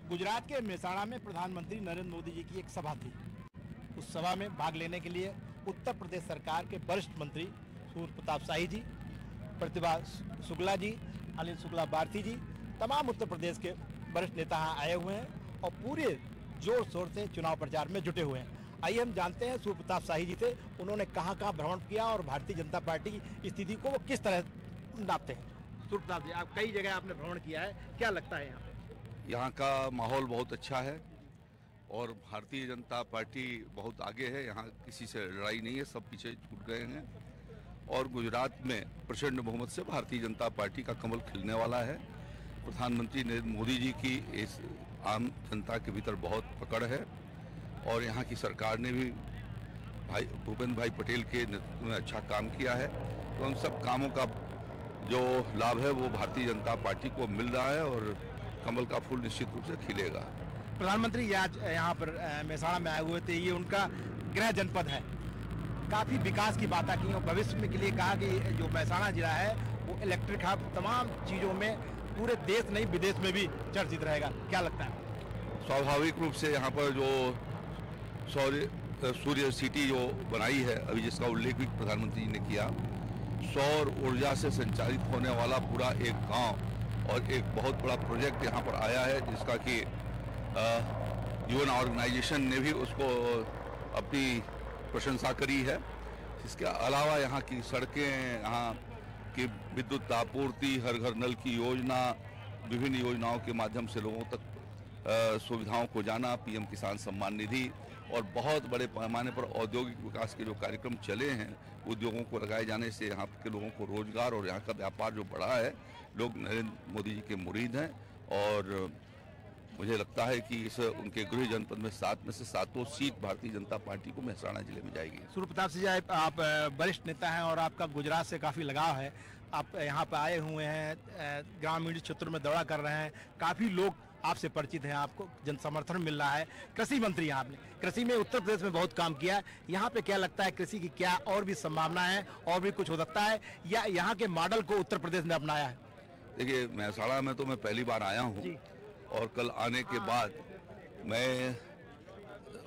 गुजरात के मेहसाणा में प्रधानमंत्री नरेंद्र मोदी जी की एक सभा थी। उस सभा में भाग लेने के लिए उत्तर प्रदेश सरकार के वरिष्ठ मंत्री सूर्य प्रताप शाही जी, प्रतिभा शुक्ला जी, अनिल शुक्ला भारती जी, तमाम उत्तर प्रदेश के वरिष्ठ नेता यहाँ आए हुए हैं और पूरे जोर शोर से चुनाव प्रचार में जुटे हुए हैं। आइए हम जानते हैं सूर्य प्रताप शाही जी से, उन्होंने कहाँ कहाँ भ्रमण किया और भारतीय जनता पार्टी की स्थिति को वो किस तरह नापते हैं। सूर्य प्रताप जी, आप कई जगह आपने भ्रमण किया है, क्या लगता है यहाँ पे? यहाँ का माहौल बहुत अच्छा है और भारतीय जनता पार्टी बहुत आगे है। यहाँ किसी से लड़ाई नहीं है, सब पीछे छूट गए हैं और गुजरात में प्रचंड बहुमत से भारतीय जनता पार्टी का कमल खिलने वाला है। प्रधानमंत्री नरेंद्र मोदी जी की इस आम जनता के भीतर बहुत पकड़ है और यहाँ की सरकार ने भी भूपेंद्र भाई पटेल के नेतृत्व में अच्छा काम किया है। तो उन सब कामों का जो लाभ है वो भारतीय जनता पार्टी को मिल रहा है और कमल का फूल निश्चित रूप से खिलेगा। प्रधानमंत्री आज यहाँ पर मेहसाणा में आए हुए थे, ये उनका गृह जनपद है। काफ़ी विकास की बातें की और भविष्य में के लिए कहा कि जो मेहसाणा जिला है वो इलेक्ट्रिक हब तमाम चीज़ों में पूरे देश नहीं विदेश में भी चर्चित रहेगा, क्या लगता है? स्वाभाविक रूप से यहाँ पर जो सूर्य सिटी जो बनाई है अभी, जिसका उल्लेख भी प्रधानमंत्री जी ने किया, सौर ऊर्जा से संचालित होने वाला पूरा एक गांव और एक बहुत बड़ा प्रोजेक्ट यहाँ पर आया है, जिसका कि यूएन ऑर्गेनाइजेशन ने भी उसको अपनी प्रशंसा करी है। इसके अलावा यहाँ की सड़कें, यहाँ की विद्युत आपूर्ति, हर घर नल की योजना, विभिन्न योजनाओं के माध्यम से लोगों तक सुविधाओं को जाना, पीएम किसान सम्मान निधि और बहुत बड़े पैमाने पर औद्योगिक विकास के जो कार्यक्रम चले हैं, उद्योगों को लगाए जाने से यहाँ के लोगों को रोजगार और यहाँ का व्यापार जो बढ़ा है। लोग नरेंद्र मोदी जी के मुरीद हैं और मुझे लगता है कि इस उनके गृह जनपद में 7 में से 7 सीट भारतीय जनता पार्टी को मेहसाणा जिले में जाएगी। सूर्य प्रताप सिंह, आप वरिष्ठ नेता हैं और आपका गुजरात से काफ़ी लगाव है। आप यहाँ पर आए हुए हैं, ग्रामीण क्षेत्रों में दौरा कर रहे हैं, काफ़ी लोग आपसे परिचित हैं, आपको जन समर्थन मिल रहा है। कृषि मंत्री हैं आपने, कृषि में उत्तर प्रदेश में बहुत काम किया है। यहाँ पे क्या लगता है, कृषि की क्या और भी संभावना है, और भी कुछ हो सकता है, या यहाँ के मॉडल को उत्तर प्रदेश ने अपनाया है? देखिए, मेहसाणा में तो मैं पहली बार आया हूँ और कल आने के बाद मैं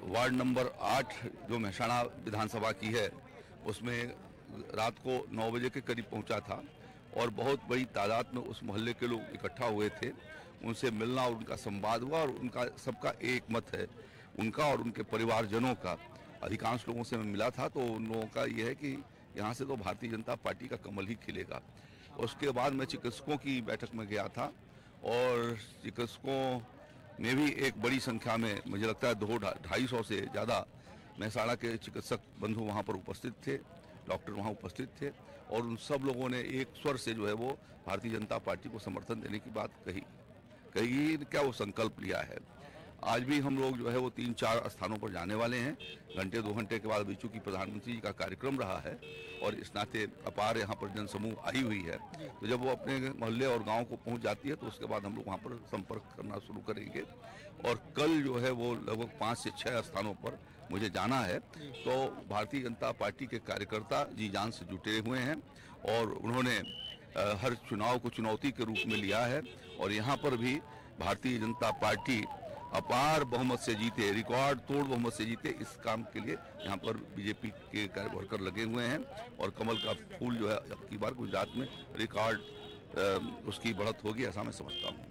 वार्ड नंबर 8 जो मेहसाणा विधानसभा की है उसमें रात को 9 बजे के करीब पहुंचा था और बहुत बड़ी तादाद में उस मोहल्ले के लोग इकट्ठा हुए थे। उनसे मिलना और उनका संवाद हुआ और उनका सबका एक मत है, उनका और उनके परिवारजनों का। अधिकांश लोगों से मैं मिला था तो उन लोगों का ये है कि यहाँ से तो भारतीय जनता पार्टी का कमल ही खिलेगा। उसके बाद मैं चिकित्सकों की बैठक में गया था और चिकित्सकों में भी एक बड़ी संख्या में, मुझे लगता है 200-250 से ज़्यादा मेहसाणा के चिकित्सक बंधु वहाँ पर उपस्थित थे, डॉक्टर वहाँ उपस्थित थे और उन सब लोगों ने एक स्वर से जो है वो भारतीय जनता पार्टी को समर्थन देने की बात कही। क्या वो संकल्प लिया है। आज भी हम लोग जो है वो 3-4 स्थानों पर जाने वाले हैं। घंटे 2 घंटे के बाद चूंकि प्रधानमंत्री जी का कार्यक्रम रहा है और इस नाते अपार यहाँ पर जनसमूह आई हुई है, तो जब वो अपने मोहल्ले और गांव को पहुंच जाती है तो उसके बाद हम लोग वहाँ पर संपर्क करना शुरू करेंगे। और कल जो है वो लगभग 5 से 6 स्थानों पर मुझे जाना है। तो भारतीय जनता पार्टी के कार्यकर्ता जी जान से जुटे हुए हैं और उन्होंने हर चुनाव को चुनौती के रूप में लिया है और यहाँ पर भी भारतीय जनता पार्टी अपार बहुमत से जीते, रिकॉर्ड तोड़ बहुमत से जीते, इस काम के लिए यहाँ पर बीजेपी के कार्यकर्ता लगे हुए हैं और कमल का फूल जो है अब की बार गुजरात में रिकॉर्ड उसकी बढ़त होगी, ऐसा मैं समझता हूँ।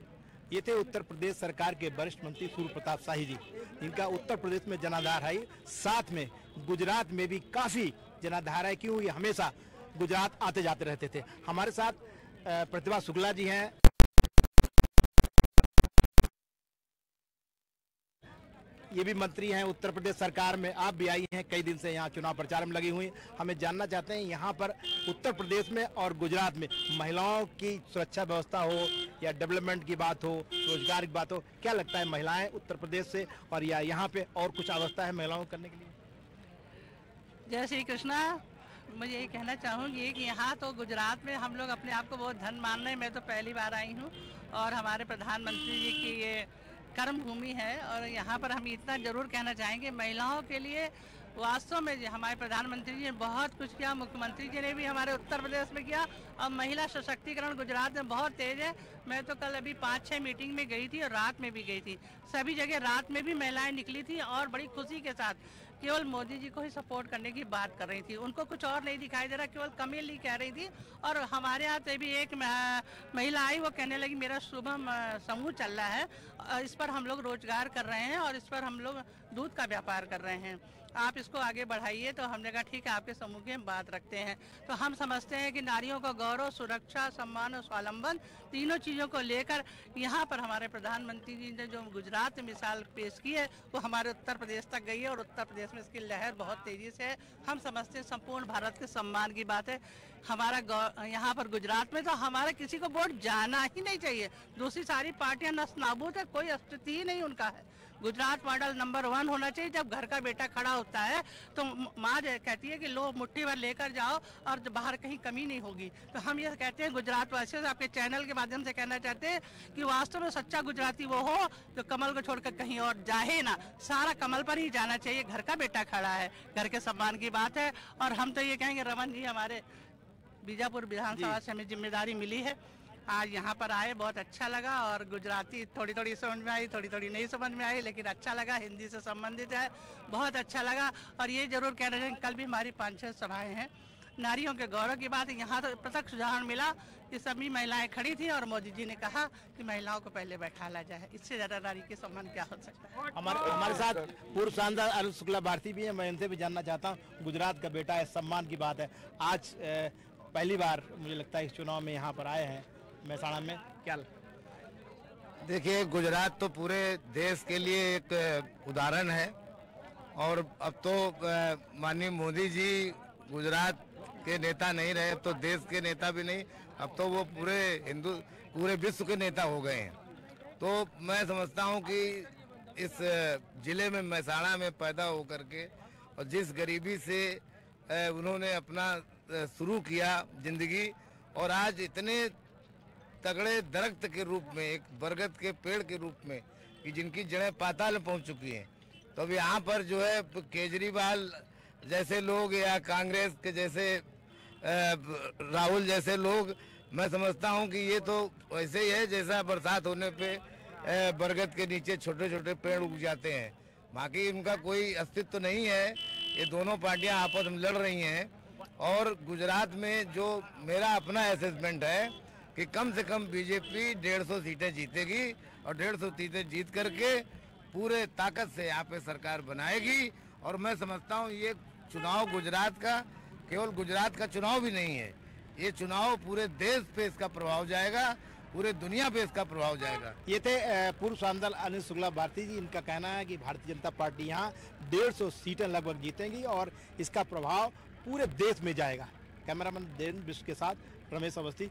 ये थे उत्तर प्रदेश सरकार के वरिष्ठ मंत्री सूर्य प्रताप शाही जी। इनका उत्तर प्रदेश में जनाधार है, साथ में गुजरात में भी काफी जनाधार है, क्यों ये हमेशा गुजरात आते जाते रहते थे। हमारे साथ प्रतिभा शुक्ला जी हैं, ये भी मंत्री हैं उत्तर प्रदेश सरकार में। आप भी आई हैं, कई दिन से यहाँ चुनाव प्रचार में लगी हुई। हमें जानना चाहते हैं यहाँ पर उत्तर प्रदेश में और गुजरात में महिलाओं की सुरक्षा व्यवस्था हो या डेवलपमेंट की बात हो, रोजगार की बात हो, क्या लगता है महिलाएं उत्तर प्रदेश से और या यहाँ पे और कुछ अवस्था है महिलाओं करने के लिए? जय श्री कृष्णा। मुझे ये कहना चाहूँगी कि यहाँ तो गुजरात में हम लोग अपने आप को बहुत धन मान रहे हैं। मैं तो पहली बार आई हूँ और हमारे प्रधानमंत्री जी की ये कर्म भूमि है और यहाँ पर हम इतना ज़रूर कहना चाहेंगे, महिलाओं के लिए वास्तव में हमारे प्रधानमंत्री जी ने बहुत कुछ किया, मुख्यमंत्री जी ने भी हमारे उत्तर प्रदेश में किया। अब महिला सशक्तिकरण गुजरात में बहुत तेज है। मैं तो कल अभी 5-6 मीटिंग में गई थी और रात में भी गई थी। सभी जगह रात में भी महिलाएं निकली थी और बड़ी खुशी के साथ केवल मोदी जी को ही सपोर्ट करने की बात कर रही थी। उनको कुछ और नहीं दिखाई दे रहा, केवल कमेल ही कह रही थी। और हमारे यहाँ से भी एक महिला आई, वो कहने लगी मेरा शुभम समूह चल रहा है, इस पर हम लोग रोजगार कर रहे हैं और इस पर हम लोग दूध का व्यापार कर रहे हैं, आप इसको आगे बढ़ाइए। तो हमने कहा ठीक है, आपके समूह की हम बात रखते हैं। तो हम समझते हैं कि नारियों का गौरव, सुरक्षा, सम्मान और स्वावलंबन, तीनों चीज़ों को लेकर यहाँ पर हमारे प्रधानमंत्री जी ने जो गुजरात में मिसाल पेश की है वो हमारे उत्तर प्रदेश तक गई है और उत्तर प्रदेश में इसकी लहर बहुत तेज़ी से है। हम समझते हैं संपूर्ण भारत के सम्मान की बात है। हमारा यहाँ पर गुजरात में तो हमारा किसी को वोट जाना ही नहीं चाहिए। दूसरी सारी पार्टियां नस्तानाबूद है, कोई अस्तित्व ही नहीं उनका है। गुजरात मॉडल नंबर 1 होना चाहिए। जब घर का बेटा खड़ा होता है तो माँ कहती है कि लो मुट्ठी भर लेकर जाओ और बाहर कहीं कमी नहीं होगी। तो हम ये कहते हैं गुजरात वासियों से, आपके चैनल के माध्यम से कहना चाहते हैं कि वास्तव में सच्चा गुजराती वो हो तो कमल को छोड़कर कहीं और जाए ना, सारा कमल पर ही जाना चाहिए। घर का बेटा खड़ा है, घर के सम्मान की बात है। और हम तो ये कहेंगे रमन जी, हमारे बीजापुर विधानसभा से हमें जिम्मेदारी मिली है, आज यहाँ पर आए, बहुत अच्छा लगा। और गुजराती थोड़ी थोड़ी समझ में आई, थोड़ी थोड़ी नहीं समझ में आई, लेकिन अच्छा लगा, हिंदी से संबंधित है, बहुत अच्छा लगा। और ये जरूर कह रहे हैं, कल भी हमारी 5-6 सभाएं हैं, नारियों के गौरव की बात है। यहाँ तो प्रत्यक्ष उदाहरण मिला कि सभी महिलाएं खड़ी थी और मोदी जी ने कहा कि महिलाओं को पहले बैठाला जाए। इससे ज़्यादा नारी के सम्मान क्या हो सकता है। हमारे साथ पूर्व सांसद अरुण शुक्ला भारती भी है, मैं इनसे भी जानना चाहता हूँ। गुजरात का बेटा है, सम्मान की बात है। आज पहली बार मुझे लगता है इस चुनाव में यहाँ पर आए हैं मेहसाणा में, क्या? देखिए, गुजरात तो पूरे देश के लिए एक उदाहरण है और अब तो माननीय मोदी जी गुजरात के नेता नहीं रहे, अब तो देश के नेता भी नहीं, अब तो वो पूरे विश्व के नेता हो गए हैं। तो मैं समझता हूँ कि इस जिले में मेहसाणा में पैदा होकर के और जिस गरीबी से उन्होंने अपना शुरू किया जिंदगी, और आज इतने तगड़े दरख्त के रूप में, एक बरगद के पेड़ के रूप में कि जिनकी जड़ें पाताल में पहुंच चुकी हैं। तो अब यहाँ पर जो है केजरीवाल जैसे लोग या कांग्रेस के जैसे राहुल जैसे लोग, मैं समझता हूँ कि ये तो वैसे ही है जैसा बरसात होने पे बरगद के नीचे छोटे छोटे पेड़ उग जाते हैं, बाकी इनका कोई अस्तित्व नहीं है। ये दोनों पार्टियां आपस में लड़ रही हैं। और गुजरात में जो मेरा अपना असेसमेंट है कि कम से कम बीजेपी 150 सीटें जीतेगी और 150 सीटें जीत करके पूरे ताकत से यहाँ पे सरकार बनाएगी। और मैं समझता हूँ ये चुनाव गुजरात का, केवल गुजरात का चुनाव भी नहीं है, ये चुनाव पूरे देश पे इसका प्रभाव जाएगा, पूरे दुनिया पे इसका प्रभाव जाएगा। ये थे पूर्व सांसद अनिल शुक्ला भारती जी। इनका कहना है कि भारतीय जनता पार्टी यहाँ 150 सीटें लगभग जीतेंगी और इसका प्रभाव पूरे देश में जाएगा। कैमरामैन देवेंद्र बिष्ट के साथ रमेश अवस्थी,